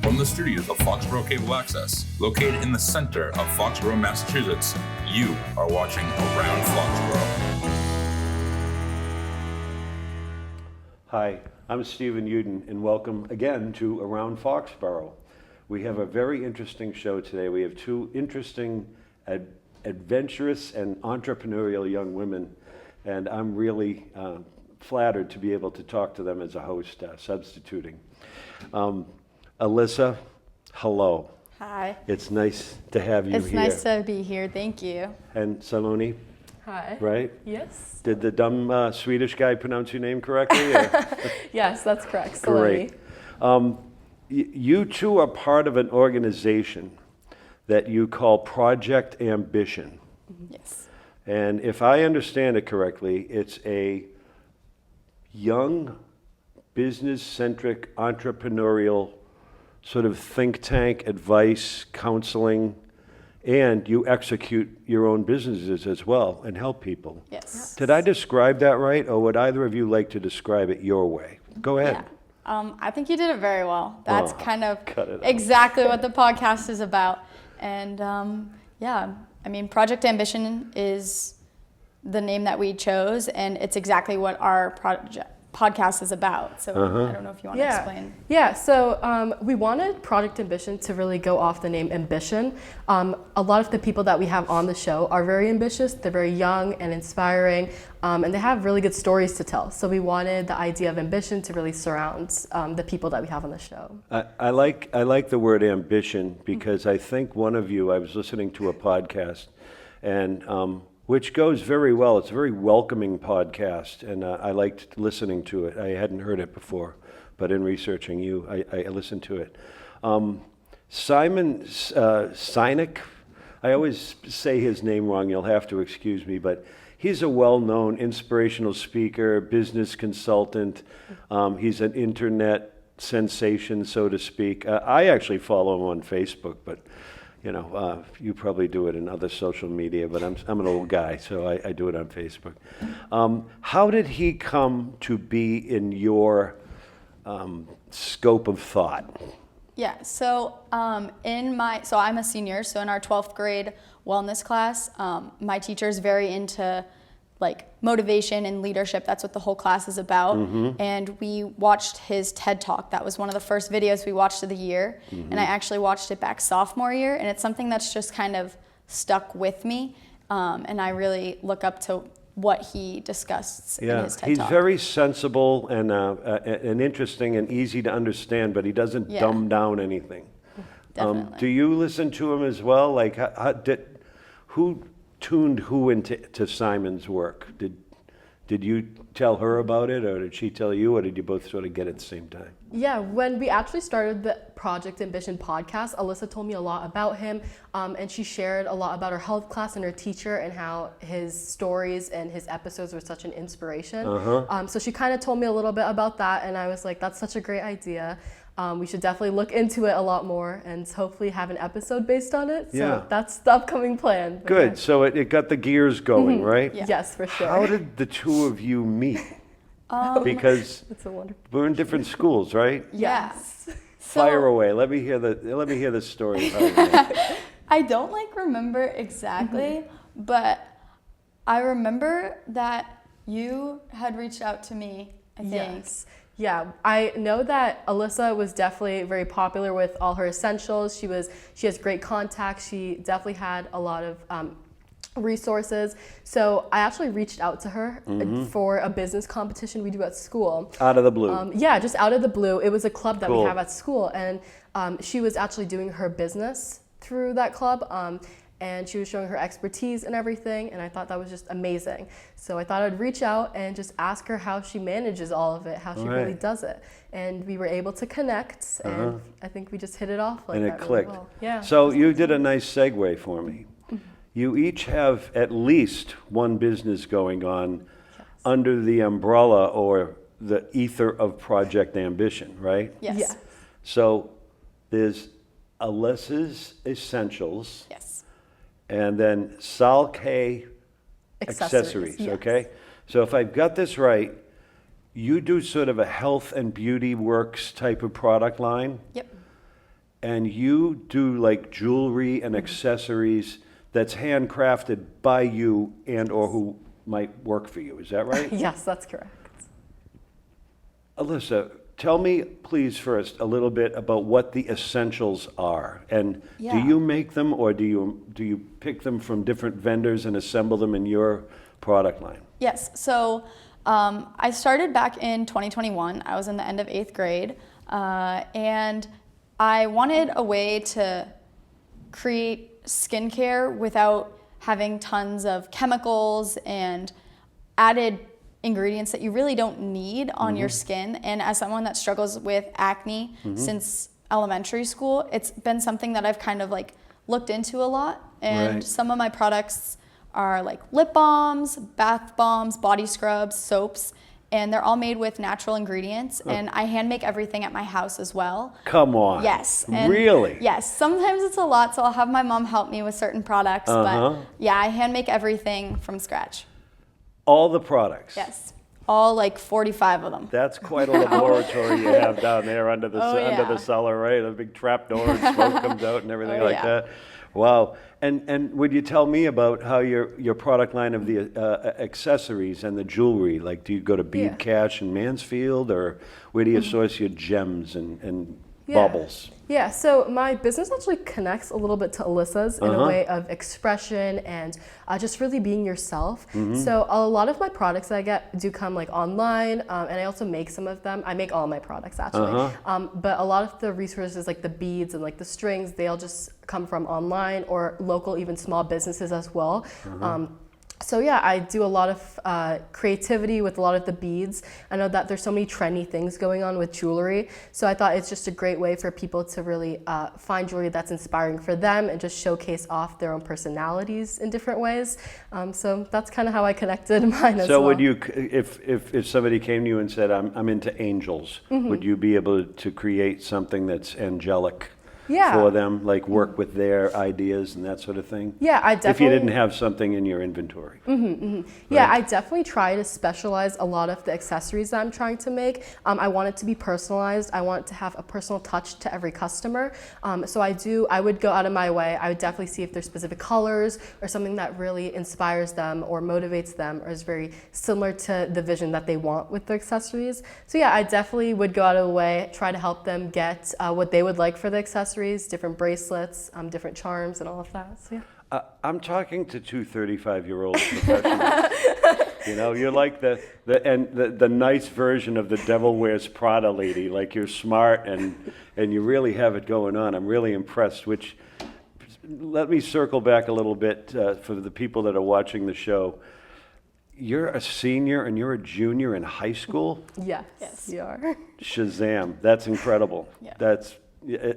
From the studios of Foxboro Cable Access, located in the center of Foxborough, Massachusetts, you are watching Around Foxborough. Hi, I'm Stephen Uden, and welcome again to Around Foxborough. We have a very interesting show today. We have two interesting, adventurous, and entrepreneurial young women, and I'm really flattered to be able to talk to them as a host, substituting. Alyssa, hello. Hi. It's nice to have you here. It's nice to be here, thank you. And Saloni, Hi. right? Yes. Did the dumb Swedish guy pronounce your name correctly? Yes, that's correct. Great. You two are part of an organization that you call Project Ambition. Yes. And if I understand it correctly, it's a young, business-centric, entrepreneurial sort of think tank, advice, counseling, and you execute your own businesses as well and help people. Yes. Did I describe that right, or would either of you like to describe it your way? Go ahead. Yeah. I think you did it very well. That's kind of cut it out. exactly what the podcast is about. And Project Ambition is the name that we chose, and it's exactly what our podcast is about. So I don't know if you want to explain. Yeah, so we wanted Project Ambition to really go off the name ambition. A lot of the people that we have on the show are very ambitious. They're very young and inspiring, and they have really good stories to tell. So we wanted the idea of ambition to really surround the people that we have on the show. I like the word ambition because I think one of you, I was listening to a podcast, and which goes very well. It's a very welcoming podcast, and I liked listening to it. I hadn't heard it before, but in researching you, I listened to it. Simon Sinek, I always say his name wrong, you'll have to excuse me, but he's a well-known inspirational speaker, business consultant. He's an internet sensation, so to speak. I actually follow him on Facebook, but you probably do it in other social media, but I'm an old guy, so I do it on Facebook. How did he come to be in your scope of thought? Yeah, so I'm a senior, so in our 12th grade wellness class, my teacher is very into motivation and leadership. That's what the whole class is about. Mm-hmm. And we watched his TED Talk. That was one of the first videos we watched of the year. Mm-hmm. And I actually watched it back sophomore year. And it's something that's just kind of stuck with me. And I really look up to what he discussed in his TED Talk. He's very sensible and interesting and easy to understand, but he doesn't dumb down anything. Definitely. Do you listen to him as well? Who tuned who into Simon's work? Did you tell her about it, or did she tell you, or did you both sort of get it at the same time? Yeah, when we actually started the Project Ambition podcast, Alyssa told me a lot about him, and she shared a lot about her health class and her teacher and how his stories and his episodes were such an inspiration. So she kind of told me a little bit about that, and I was like, that's such a great idea. We should definitely look into it a lot more and hopefully have an episode based on it. So that's the upcoming plan. Good. Yeah. So it got the gears going, right? Yeah. Yes, for sure. How did the two of you meet? Because It's a wonderful. we're in different schools, right? Yes. Fire away. Let me hear the story. I don't remember exactly, but I remember that you had reached out to me, I think. Yes. Yeah, I know that Alyssa was definitely very popular with all her essentials. She has great contacts. She definitely had a lot of resources. So I actually reached out to her for a business competition we do at school. Out of the blue. Just out of the blue. It was a club that Cool. we have at school, and she was actually doing her business through that club. And she was showing her expertise and everything, and I thought that was just amazing. So I thought I'd reach out and just ask her how she manages all of it, how she really does it. And we were able to connect, and I think we just hit it off and that it clicked. really well. Yeah. So you did a nice segue for me. You each have at least one business going on under the umbrella or the ether of Project Ambition, right? Yes. Yeah. So there's Alyssa's Essentials. Yes. And then Sal K Accessories, yes. okay? So if I've got this right, you do sort of a health and beauty works type of product line. Yep. and you do like jewelry and accessories that's handcrafted by you and or who might work for you. Is that right? Yes, that's correct. Alyssa, tell me please first a little bit about what the essentials are. And do Yeah. you make them, or do you pick them from different vendors and assemble them in your product line? Yes. So I started back in 2021. I was in the end of 8th grade, and I wanted a way to create skincare without having tons of chemicals and added ingredients that you really don't need on your skin. And as someone that struggles with acne since elementary school, it's been something that I've kind of like looked into a lot. And Right. some of my products are like lip balms, bath bombs, body scrubs, soaps, and they're all made with natural ingredients. And I hand make everything at my house as well. Come on. Yes. And Really? Yes. Sometimes it's a lot, so I'll have my mom help me with certain products. But yeah, I hand make everything from scratch. All the products? Yes. All like 45 of them. That's quite a laboratory you have down there under the under the cellar, right? A big trap door and smoke comes out and everything like that. Wow. And would you tell me about how your product line of the accessories and the jewelry? Like, do you go to Bead Cash in Mansfield, or where do you source your gems and baubles? Yeah, so my business actually connects a little bit to Alyssa's in a way of expression and just really being yourself. So a lot of my products that I get do come like online, and I also make some of them. I make all my products actually, but a lot of the resources like the beads and like the strings, they all just come from online or local, even small businesses as well. So yeah, I do a lot of creativity with a lot of the beads. I know that there's so many trendy things going on with jewelry, so I thought it's just a great way for people to really find jewelry that's inspiring for them and just showcase off their own personalities in different ways. So that's kind of how I connected mine as well. So would you, if somebody came to you and said, I'm into angels, would you be able to create something that's angelic? For them, like work with their ideas and that sort of thing? Yeah, I definitely... If you didn't have something in your inventory. Yeah, I definitely try to specialize a lot of the accessories that I'm trying to make. I want it to be personalized. I want to have a personal touch to every customer. So I would go out of my way. I would definitely see if there's specific colors or something that really inspires them or motivates them or is very similar to the vision that they want with their accessories. So yeah, I definitely would go out of the way, try to help them get what they would like for the accessories, different bracelets, different charms, and all of that. So yeah. I'm talking to two 35-year-old professionals. You know, you're like the nice version of the Devil Wears Prada lady. Like, you're smart and you really have it going on. I'm really impressed. Which, let me circle back a little bit for the people that are watching the show. You're a senior and you're a junior in high school? Yes. You are. Shazam! That's incredible. Yeah.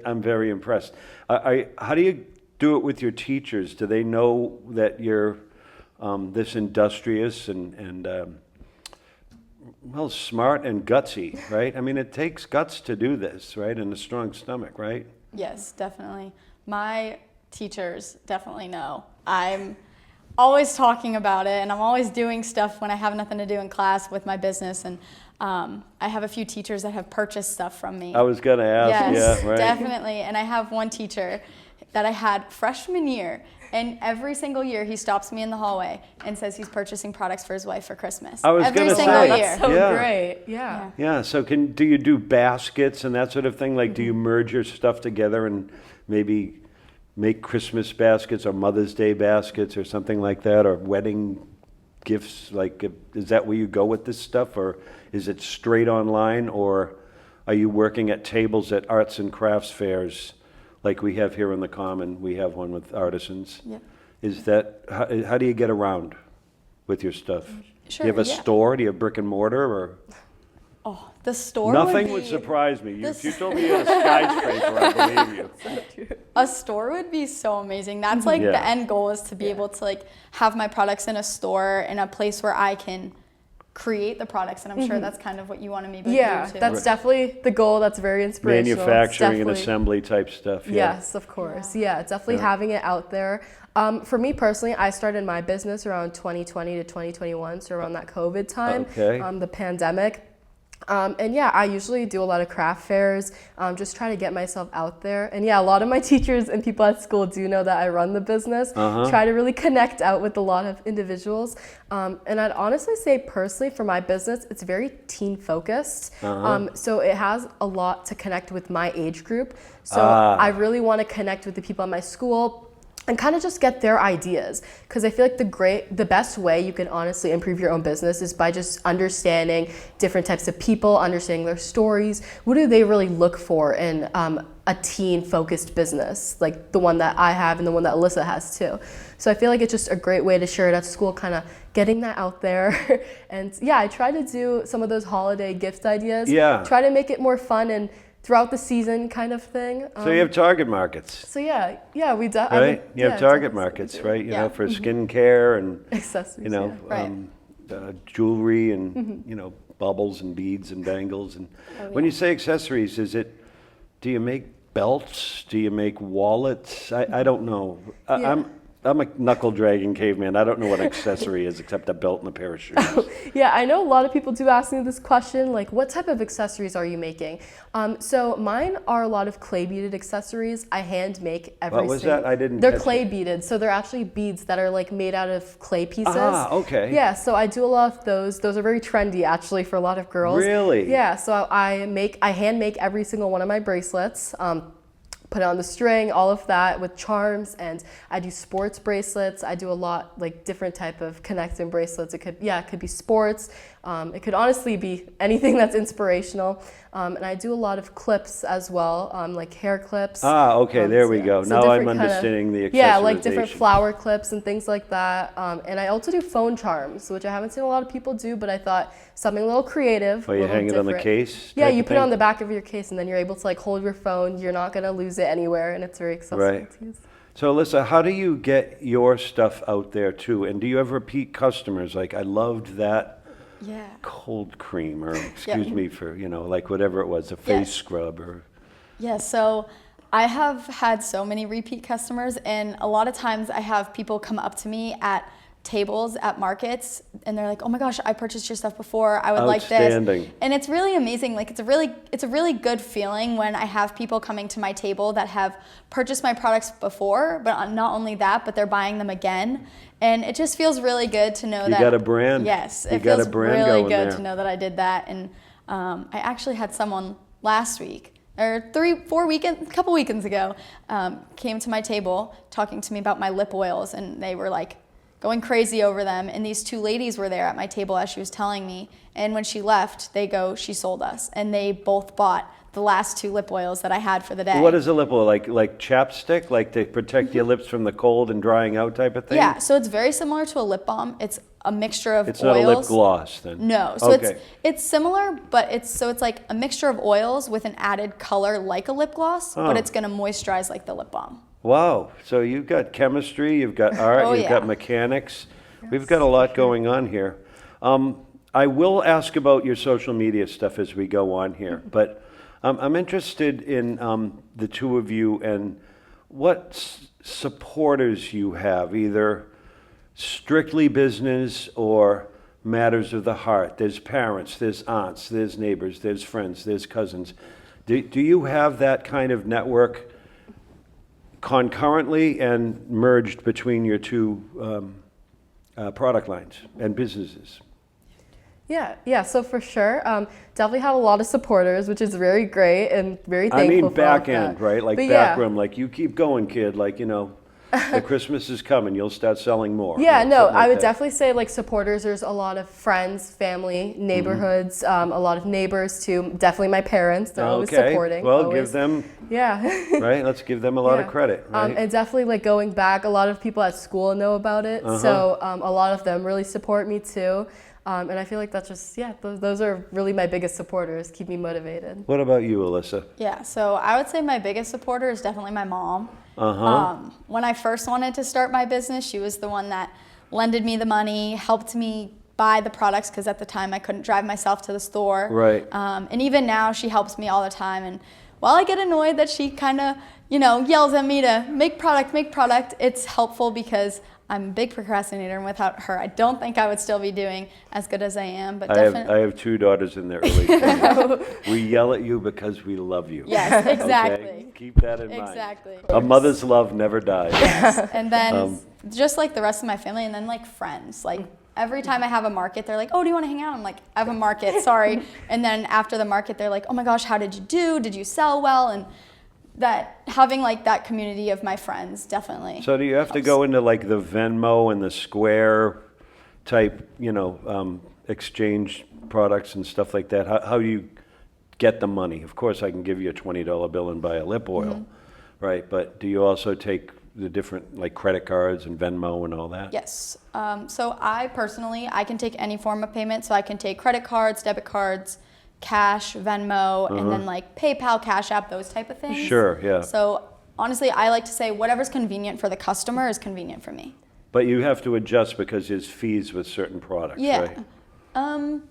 I'm very impressed. How do you do it with your teachers? Do they know that you're this industrious and well, smart and gutsy, right? I mean, it takes guts to do this, right? And a strong stomach, right? Yes, definitely. My teachers definitely know. I'm always talking about it, and I'm always doing stuff when I have nothing to do in class with my business. And I have a few teachers that have purchased stuff from me. I was going to ask, yes, yeah, right. Definitely. And I have one teacher that I had freshman year, and every single year he stops me in the hallway and says he's purchasing products for his wife for Christmas. I was every gonna single say, year. That's so Yeah. great. Yeah. Yeah, so do you do baskets and that sort of thing? Like, do you merge your stuff together and maybe make Christmas baskets or Mother's Day baskets or something like that, or wedding gifts? Like, is that where you go with this stuff, or is it straight online, or are you working at tables at arts and crafts fairs like we have here in the Common? We have one with artisans. Yeah. Is that, how do you get around with your stuff? Sure, do you have a yeah. store? Do you have brick and mortar, or? Oh, the store Nothing would would be, surprise me. If you told me you had a skyscraper, I believe you. a store would be so amazing. That's like Yeah. the end goal, is to be able to like have my products in a store, in a place where I can create the products, and I'm sure that's kind of what you want to maybe do too. That's definitely the goal. That's very inspirational. It's Manufacturing and definitely- assembly type stuff. Yeah. Yes, of course. Yeah, definitely having it out there. For me personally, I started my business around 2020 to 2021, so around that COVID time, Okay. the pandemic. And yeah, I usually do a lot of craft fairs, just try to get myself out there. And yeah, a lot of my teachers and people at school do know that I run the business, try to really connect out with a lot of individuals. And I'd honestly say personally for my business, it's very teen focused. So it has a lot to connect with my age group. So I really want to connect with the people at my school, and kind of just get their ideas, because I feel like the best way you can honestly improve your own business is by just understanding different types of people, understanding their stories. What do they really look for in a teen-focused business, like the one that I have and the one that Alyssa has too? So I feel like it's just a great way to share it at school, kind of getting that out there. And yeah, I try to do some of those holiday gift ideas. Yeah. Try to make it more fun and throughout the season kind of thing. So you have target markets. So yeah, we do. Right? You have target markets, right? You know, for skincare and accessories, you know, jewelry and you know, bubbles and beads and bangles. And when you say accessories, do you make belts? Do you make wallets? I don't know. I'm a knuckle dragging caveman. I don't know what accessory is except a belt and a pair of shoes. Yeah, I know a lot of people do ask me this question, like what type of accessories are you making? So mine are a lot of clay beaded accessories. I hand make everything. What was that? I didn't. They're clay beaded, so they're actually beads that are like made out of clay pieces. Ah, okay. Yeah, so I do a lot of those. Those are very trendy actually for a lot of girls. Really? Yeah, so I hand make every single one of my bracelets. Put it on the string, all of that with charms, and I do sports bracelets. I do a lot, like different type of connecting bracelets. It could be sports. It could honestly be anything that's inspirational. And I do a lot of clips as well, like hair clips. Okay, there we go. So now I'm understanding the accessorization. Yeah, like different flower clips and things like that. And I also do phone charms, which I haven't seen a lot of people do, but I thought something a little creative. Oh, you hang it on the case? Yeah, you put it on the back of your case, and then you're able to like hold your phone. You're not gonna lose it anywhere, and it's very accessible to use. So Alyssa, how do you get your stuff out there too? And do you have repeat customers? Like, I loved that cold cream, or excuse me for, you know, like whatever it was, a face scrub or. Yeah, so I have had so many repeat customers, and a lot of times I have people come up to me at tables at markets, and they're like, oh my gosh, I purchased your stuff before, I would like this. And it's really amazing. Like it's a really good feeling when I have people coming to my table that have purchased my products before, but not only that, but they're buying them again. And it just feels really good to know that you got a brand. Yes, it feels really good to know that I did that. And I actually had someone last week, or a couple weekends ago, came to my table talking to me about my lip oils, and they were like going crazy over them. And these two ladies were there at my table as she was telling me. And when she left, she sold us. And they both bought the last 2 lip oils that I had for the day. What is a lip oil? Like chapstick? Like to protect your lips from the cold and drying out type of thing? Yeah, so it's very similar to a lip balm. It's a mixture of oils. It's not a lip gloss then? No, so it's similar, but it's like a mixture of oils with an added color like a lip gloss, but it's gonna moisturize like the lip balm. Wow, so you've got chemistry, you've got art, you've got mechanics. Yes, we've got a lot going on here. I will ask about your social media stuff as we go on here, but I'm interested in the two of you and what supporters you have, either strictly business or matters of the heart. There's parents, there's aunts, there's neighbors, there's friends, there's cousins. Do you have that kind of network concurrently and merged between your two product lines and businesses? Yeah, so for sure, definitely have a lot of supporters, which is very great and very thankful for. I mean back end, right? Like back room, like you keep going, kid, like, you know, the Christmas is coming, you'll start selling more. Yeah, no, I would definitely say like supporters, there's a lot of friends, family, neighborhoods, a lot of neighbors too, definitely my parents, they're always supporting. Well, give them, right, let's give them a lot of credit, right? And definitely like going back, a lot of people at school know about it, so a lot of them really support me too. And I feel like that's just, those are really my biggest supporters, keep me motivated. What about you, Alyssa? Yeah, so I would say my biggest supporter is definitely my mom. When I first wanted to start my business, she was the one that lended me the money, helped me buy the products, because at the time I couldn't drive myself to the store. Right. And even now she helps me all the time. And while I get annoyed that she kind of, yells at me to make product, it's helpful because I'm a big procrastinator, and without her, I don't think I would still be doing as good as I am. But I definitely, have 2 daughters in their early 20s. We yell at you because we love you. yes, exactly. Okay? Keep that in mind. Exactly. A mother's love never dies. And then just like the rest of my family, and then like friends, like every time I have a market, they're like, oh, do you want to hang out? I'm like, I have a market, sorry. And then after the market, they're like, oh my gosh, how did you do? Did you sell well? And that having like that community of my friends definitely. So do you have to go into like the Venmo and the Square type, exchange products and stuff like that? How do you get the money? Of course, I can give you a $20 bill and buy a lip oil, right? But do you also take the different like credit cards and Venmo and all that? Yes. So I personally, I can take any form of payment. So I can take credit cards, debit cards, cash, Venmo, and then like PayPal, Cash App, those type of things. Sure, yeah. So honestly, I like to say whatever's convenient for the customer is convenient for me. But you have to adjust because there's fees with certain products, Yeah. right?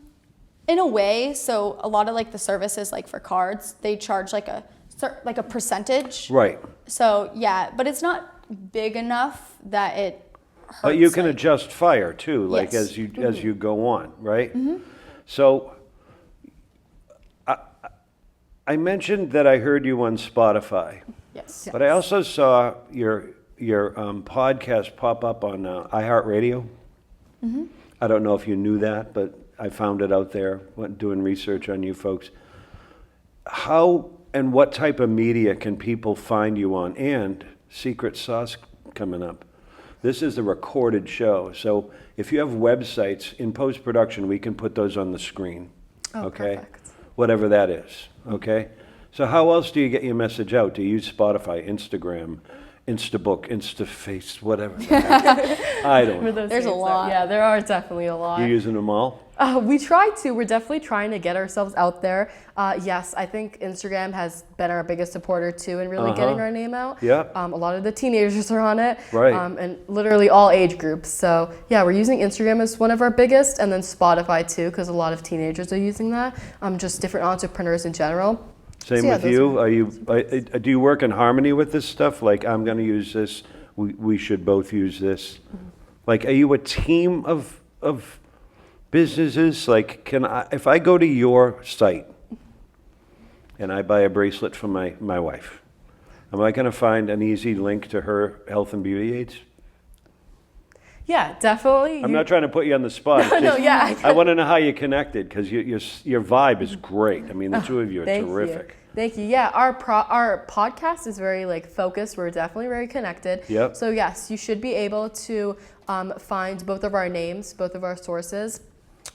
In a way, so a lot of like the services like for cards, they charge like a percentage. Right. So yeah, but it's not big enough that it hurts. But you can like, adjust fire too, like Yes. as you go on, right? So I mentioned that I heard you on Spotify, Yes. but I also saw your podcast pop up on iHeartRadio. I don't know if you knew that, but I found it out there when doing research on you folks. How and what type of media can people find you on? And secret sauce coming up. This is a recorded show, so if you have websites in post-production, we can put those on the screen. Okay, perfect. whatever that is. Okay, so how else do you get your message out? Do you use Spotify, Instagram, Instabook, Instaface, whatever? I don't know. There's a lot. Yeah, there are definitely a lot. You using them all? We try to. We're definitely trying to get ourselves out there. Yes, I think Instagram has been our biggest supporter too in really getting our name out. Yeah. A lot of the teenagers are on it. Right. And literally all age groups. So yeah, we're using Instagram as one of our biggest, and then Spotify too, because a lot of teenagers are using that. Just different entrepreneurs in general. Same So, yeah, with those you. Do you work in harmony with this stuff? Like, I'm going to use this. We should both use this. Like, are you a team of businesses? Like, if I go to your site and I buy a bracelet for my wife, am I going to find an easy link to her health and beauty aids? Yeah, definitely. I'm not trying to put you on the spot. It's No, just- yeah. I want to know how you connected because your vibe is great. I mean, the two of you are Thank terrific. you. Thank you. Yeah, our podcast is very like focused. We're definitely very connected. Yep. So yes, you should be able to find both of our names, both of our sources.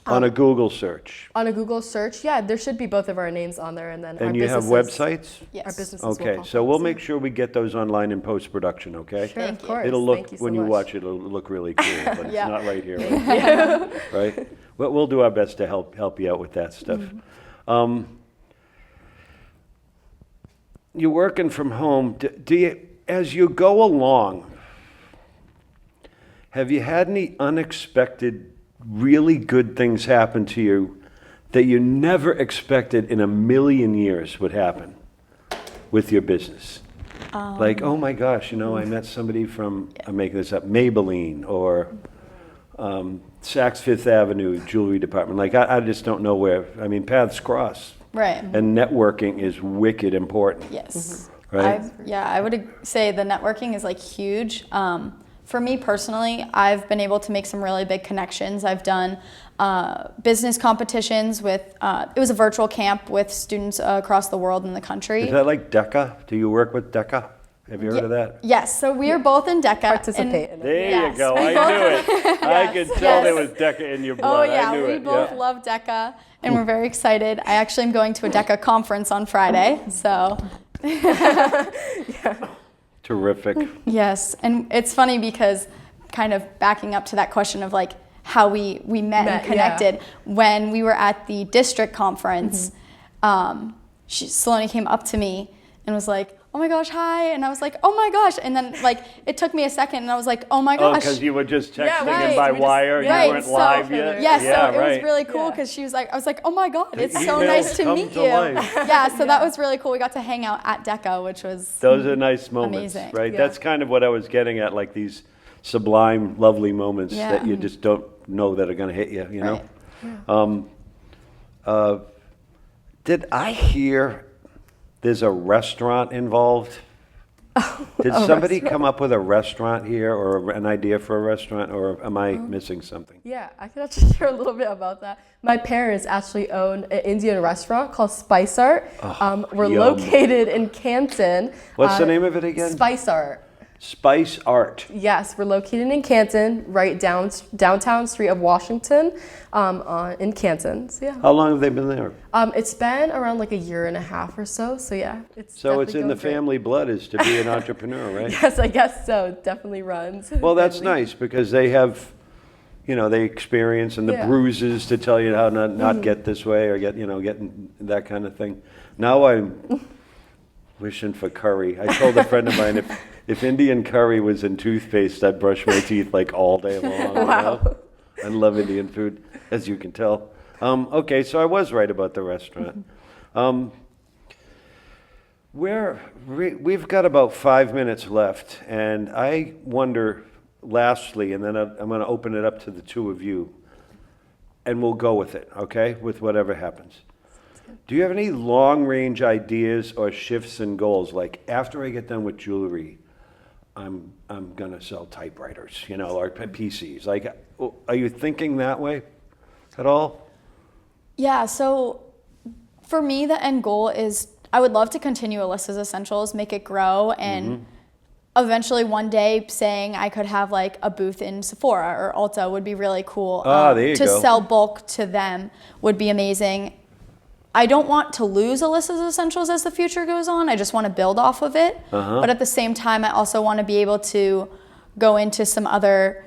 On a Google search. On a Google search, yeah, there should be both of our names on there, and then our And you have businesses- websites? Yes. Our businesses will Okay, pop so up, we'll make sure we get those online in post-production, okay? Sure, Thank of you. course. It'll look, Thank you so when you much. watch it, it'll look really cool, but it's Yeah. not right here. Right? But we'll do our best to help you out with that stuff. You're working from home. Do you, as you go along, have you had any unexpected, really good things happen to you that you never expected in a million years would happen with your business? Like, oh my gosh, I met somebody from, I'm making this up, Maybelline or Saks Fifth Avenue Jewelry Department. Like, I just don't know where, paths cross. Right. And networking is wicked important. Yes. Right? I would say the networking is like huge. For me personally, I've been able to make some really big connections. I've done business competitions with, it was a virtual camp with students across the world and the country. Is that like DECA? Do you work with DECA? Have you heard of that? Yes, so we are both in DECA. Participate in it. There Yes, you go. we I both- knew it. I could tell yes. there was DECA in your Oh blood. yeah, I knew we it. both Yeah. love DECA and we're very excited. I actually am going to a DECA conference on Friday, so. Terrific. Yes, and it's funny because kind of backing up to that question of like how we met and connected, when we were at the district conference, Saloni came up to me and was like, oh my gosh, hi, and I was like, oh my gosh, and then like it took me a second and I was like, oh my Oh, gosh. because you were just texting Yeah, him right. by We just- wire. yeah. You weren't so, live yet. Yeah, so it right. was really cool Yeah. because she was like, I was like, oh my god, it's so emails nice to come meet to you. life. Yeah, so that was really cool. We got to hang out at DECA, which was Those are nice moments, Amazing. right? Yeah. That's kind of what I was getting at, like these sublime, lovely moments Yeah. that you just don't know that are going to hit you, you know? Right. Did I hear there's a restaurant involved? Did somebody come up with a restaurant here or an idea for a restaurant, or am I missing something? Yeah, I can actually share a little bit about that. My parents actually own an Indian restaurant called Spice Art. We're yum. located in Canton. What's the name of it again? Spice Art. Spice Art. Yes, we're located in Canton, right downtown street of Washington, in Canton. So yeah. How long have they been there? It's been around like a year and a half or so. So yeah, it's So it's definitely in the going great. family blood is to be an entrepreneur, right? Yes, I guess so. It definitely runs. Well, that's Family. nice because they have, they experience and the Yeah. bruises to tell you how not get this way or get that kind of thing. Now I'm wishing for curry. I told a friend of mine if Indian curry was in toothpaste, I'd brush my teeth like all day long. Wow. I love Indian food, as you can tell. Okay, so I was right about the restaurant. We've got about 5 minutes left, and I wonder, lastly, and then I'm going to open it up to the two of you, and we'll go with it, okay, with whatever happens. Do you have any long-range ideas or shifts and goals? Like, after I get done with jewelry, I'm going to sell typewriters, or PCs. Like, are you thinking that way at all? Yeah, so for me, the end goal is I would love to continue Alyssa's Essentials, make it grow, and eventually one day saying I could have like a booth in Sephora or Ulta would be really cool. There you to go. sell bulk to them would be amazing. I don't want to lose Alyssa's Essentials as the future goes on. I just want to build off of it. But at the same time, I also want to be able to go into some other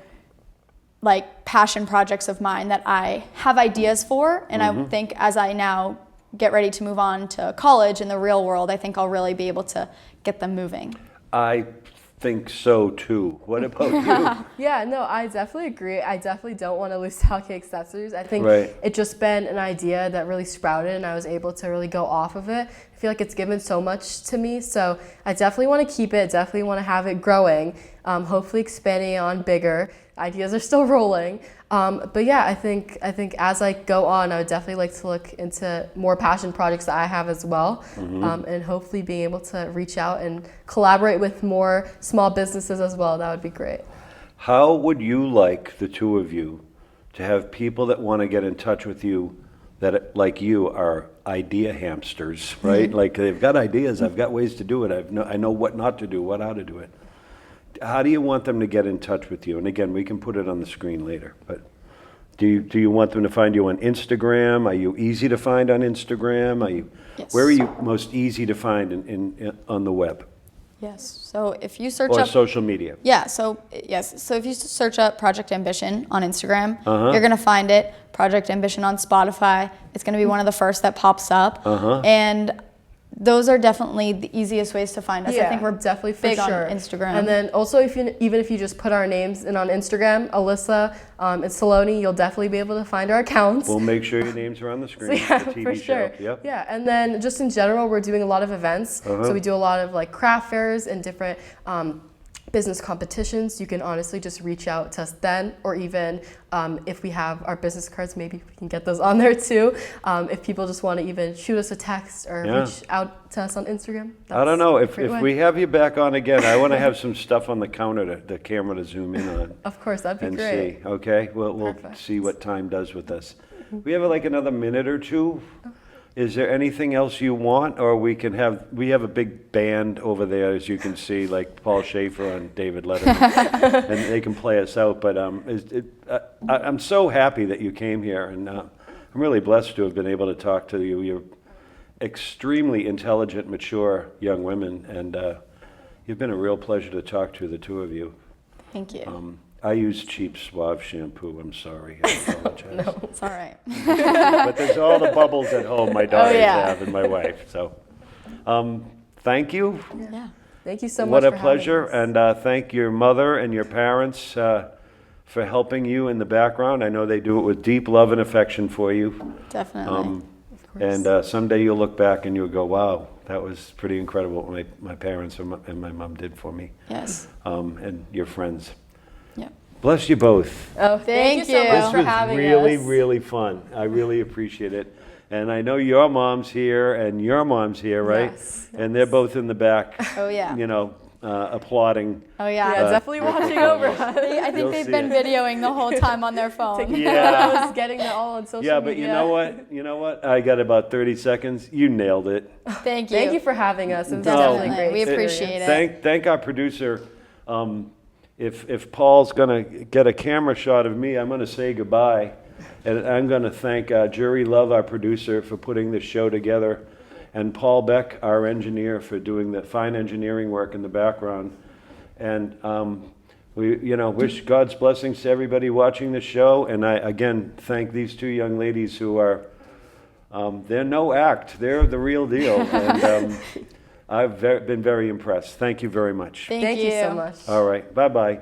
like passion projects of mine that I have ideas for. And I think as I now get ready to move on to college in the real world, I think I'll really be able to get them moving. I think so too. What about you? Yeah, no, I definitely agree. I definitely don't want to lose Talkie Accessories. I think Right. it just been an idea that really sprouted and I was able to really go off of it. I feel like it's given so much to me. So I definitely want to keep it, definitely want to have it growing, hopefully expanding on bigger. Ideas are still rolling. But yeah, I think as I go on, I would definitely like to look into more passion projects that I have as well, and hopefully being able to reach out and collaborate with more small businesses as well. That would be great. How would you like, the two of you, to have people that want to get in touch with you that, like you, are idea hamsters, right? Like they've got ideas, I've got ways to do it, I know what not to do, how to do it. How do you want them to get in touch with you? And again, we can put it on the screen later, but do you want them to find you on Instagram? Are you easy to find on Instagram? Yes. Where are you most easy to find on the web Yes. So if you search or up social media? Yeah, so yes. So if you search up Project Ambition on Instagram, you're going to find it. Project Ambition on Spotify. It's going to be one of the first that pops up. And those are definitely the easiest ways to find us. Yeah, I think we're definitely for big sure. on Instagram. And then also, even if you just put our names in on Instagram, Alyssa and Saloni, you'll definitely be able to find our accounts. We'll make sure your names are on the screen. Yeah, the TV for sure. show. Yep. Yeah, and then just in general, we're doing a lot of events. So we do a lot of like craft fairs and different business competitions. You can honestly just reach out to us then, or even if we have our business cards, maybe we can get those on there too. If people just want to even shoot us a text or reach out to us on Instagram. I don't know, if way. we have you back on again, I want to have some stuff on the counter, the camera to zoom in on. Of course, that'd be And great. see, okay? We'll Perfect. see what time does with us. We have like another minute or two. Is there anything else you want, or we have a big band over there, as you can see, like Paul Schaefer and David Letterman, and they can play us out. But I'm so happy that you came here, and I'm really blessed to have been able to talk to you. You're extremely intelligent, mature young women, and you've been a real pleasure to talk to, the two of you. Thank you. I use cheap Suave shampoo. I'm sorry. I apologize. It's all right. But there's all the bubbles at home my daughters yeah. have and my wife. So thank you. Yeah. Thank you so much. What a for having pleasure. us. And thank your mother and your parents for helping you in the background. I know they do it with deep love and affection for you. Definitely. Of course. And someday you'll look back and you'll go, wow, that was pretty incredible what my parents and my mom did for me. Yes. And your friends. Bless you both. Oh, thank you so Thank much you. for This having was really, us. really fun. I really appreciate it. And I know your mom's here and your mom's here, right? Yes, And they're both in the back, Oh yeah. applauding. Oh Yeah, yeah. definitely watching over us. I think You'll they've see been it. videoing the whole time on their phone. Taking Yeah. photos, getting that all on social Yeah, media. but you know what? You know what? I got about 30 seconds. You nailed it. Thank you. Thank you for having us. It was No. definitely great. We experience. appreciate it. Thank our producer. If Paul's gonna get a camera shot of me, I'm gonna say goodbye, and I'm gonna thank Jury Love, our producer, for putting this show together, and Paul Beck, our engineer, for doing the fine engineering work in the background, and we wish God's blessings to everybody watching the show, and I again thank these two young ladies who are they're no act, they're the real deal, and I've been very impressed. Thank you very much. Thank Thank you so much. All right, bye-bye.